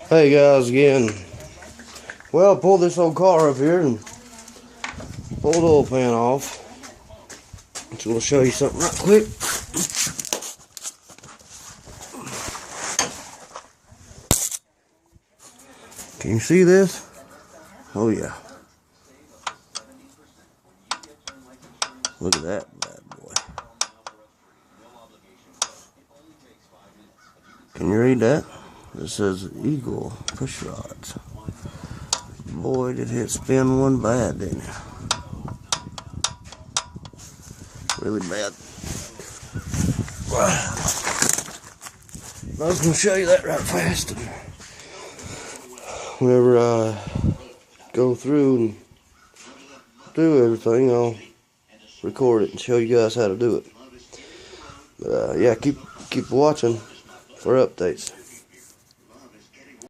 Hey guys again. Well, I pulled this old car up here and pulled the oil pan off. So we'll show you something right quick. Can you see this? Oh yeah. Look at that bad boy. Can you read that? It says Eagle push rods. Boy, did it spin one bad, didn't it? Really bad. I was going to show you that right fast. Whenever I go through and do everything, I'll record it and show you guys how to do it. But yeah, keep watching for updates.